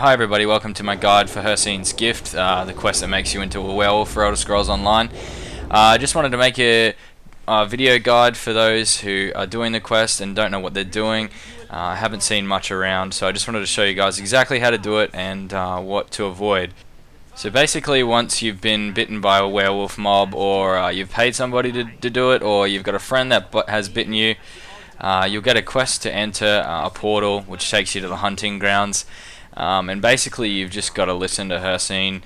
Hi everybody, welcome to my guide for Hircine's Gift, the quest that makes you into a werewolf for Elder Scrolls Online. I just wanted to make a video guide for those who are doing the quest and don't know what they're doing. I haven't seen much around, so I just wanted to show you guys exactly how to do it and what to avoid. So basically, once you've been bitten by a werewolf mob, or you've paid somebody to do it, or you've got a friend that has bitten you, you'll get a quest to enter a portal which takes you to the hunting grounds. And basically you've just got to listen to Hircine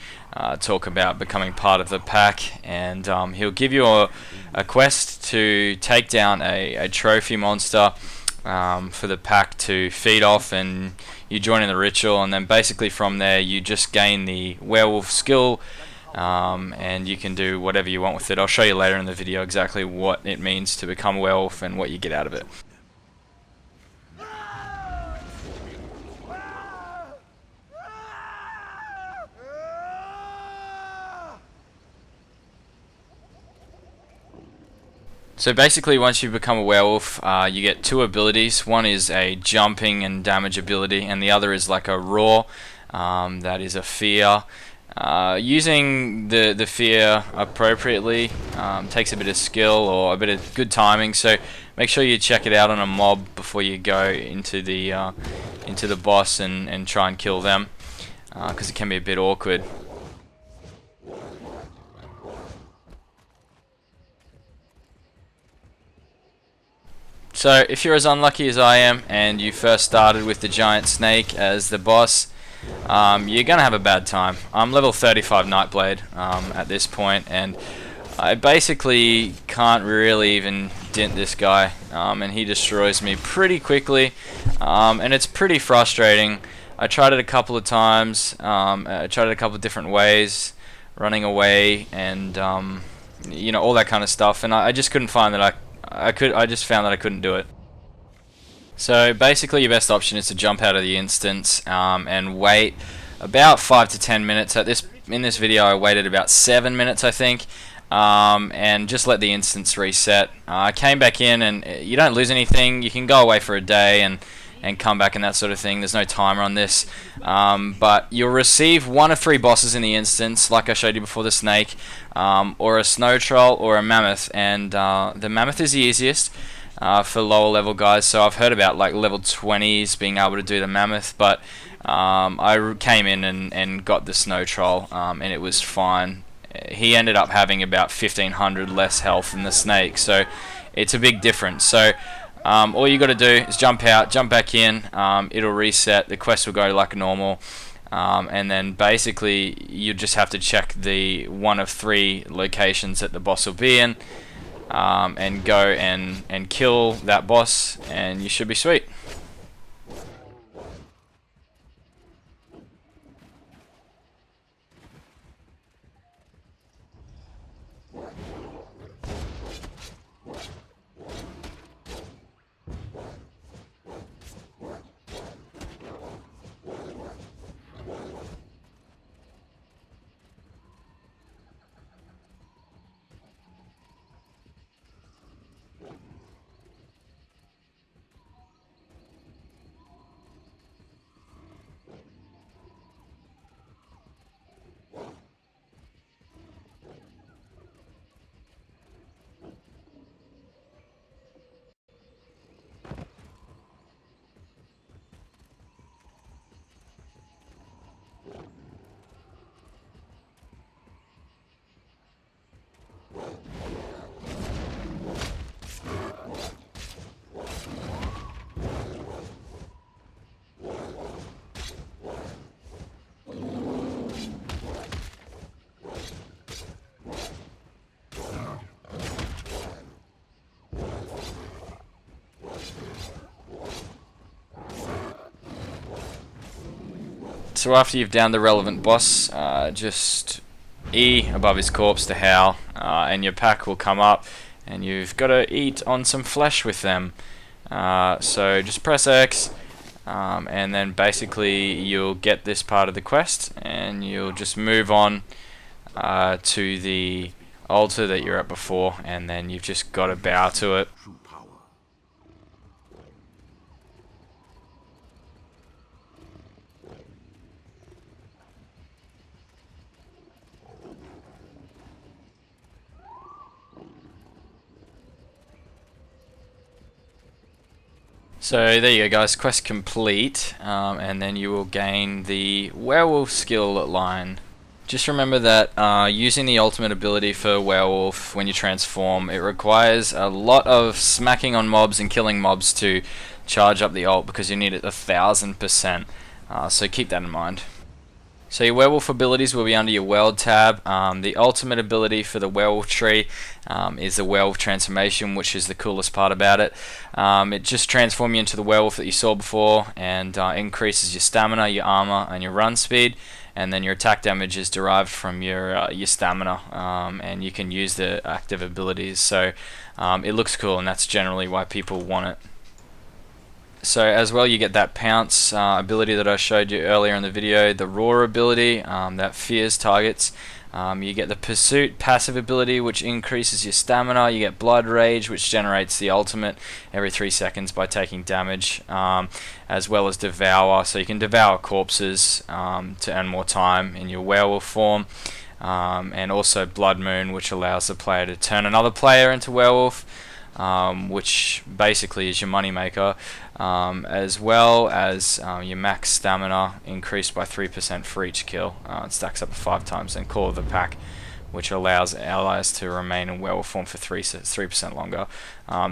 talk about becoming part of the pack, and he'll give you a quest to take down a trophy monster for the pack to feed off, and you join in the ritual, and then basically from there you just gain the werewolf skill, and you can do whatever you want with it. I'll show you later in the video exactly what it means to become a werewolf and what you get out of it. So basically, once you become a werewolf, you get two abilities. One is a jumping and damage ability, and the other is like a roar. That is a fear. Using the fear appropriately takes a bit of skill or a bit of good timing. So make sure you check it out on a mob before you go into the boss and try and kill them, because it can be a bit awkward. So if you're as unlucky as I am and you first started with the giant snake as the boss, you're going to have a bad time. I'm level 35 Nightblade at this point, and I basically can't really even dent this guy, and he destroys me pretty quickly, and it's pretty frustrating. I tried it a couple of times, I tried it a couple of different ways, running away and you know, all that kind of stuff, and I just couldn't find that I just found that I couldn't do it. So basically your best option is to jump out of the instance and wait about 5 to 10 minutes. In this video I waited about 7 minutes, I think, and just let the instance reset. I came back in, and you don't lose anything. You can go away for a day and come back and that sort of thing. There's no timer on this, but you'll receive one of 3 bosses in the instance, like I showed you before, the snake, or a snow troll, or a mammoth, and the mammoth is the easiest for lower level guys. So I've heard about like level 20s being able to do the mammoth, but I came in and got the snow troll, and it was fine. He ended up having about 1500 less health than the snake, so it's a big difference. So all you got to do is jump out, jump back in, it'll reset, the quest will go like normal, and then basically you just have to check the one of 3 locations that the boss will be in, and go and kill that boss, and you should be sweet. So after you've downed the relevant boss, just E above his corpse to howl, and your pack will come up, and you've got to eat on some flesh with them. So just press X, and then basically you'll get this part of the quest, and you'll just move on to the altar that you're at before, and then you've just got to bow to it. So there you go, guys, quest complete, and then you will gain the Werewolf skill line. Just remember that using the ultimate ability for Werewolf when you transform, it requires a lot of smacking on mobs and killing mobs to charge up the ult, because you need it 1000%, so keep that in mind. So your werewolf abilities will be under your world tab. The ultimate ability for the werewolf tree is the werewolf transformation, which is the coolest part about it. It just transforms you into the werewolf that you saw before, and increases your stamina, your armor, and your run speed. And then your attack damage is derived from your stamina, and you can use the active abilities. So it looks cool, and that's generally why people want it. So as well, you get that pounce ability that I showed you earlier in the video, the roar ability that fears targets. You get the pursuit passive ability, which increases your stamina. You get blood rage, which generates the ultimate every 3 seconds by taking damage, as well as devour, so you can devour corpses to earn more time in your werewolf form. And also blood moon, which allows the player to turn another player into werewolf, which basically is your money maker, as well as your max stamina increased by 3% for each kill. It stacks up to 5 times. And Call of the Pack, which allows allies to remain in werewolf form for 3% longer.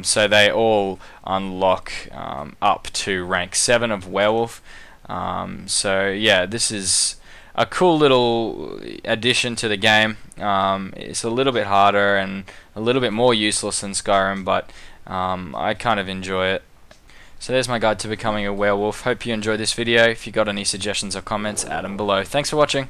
So they all unlock up to rank 7 of werewolf. So yeah, this is a cool little addition to the game. It's a little bit harder and a little bit more useless than Skyrim, but I kind of enjoy it. So there's my guide to becoming a werewolf. Hope you enjoyed this video. If you got any suggestions or comments, add them below. Thanks for watching.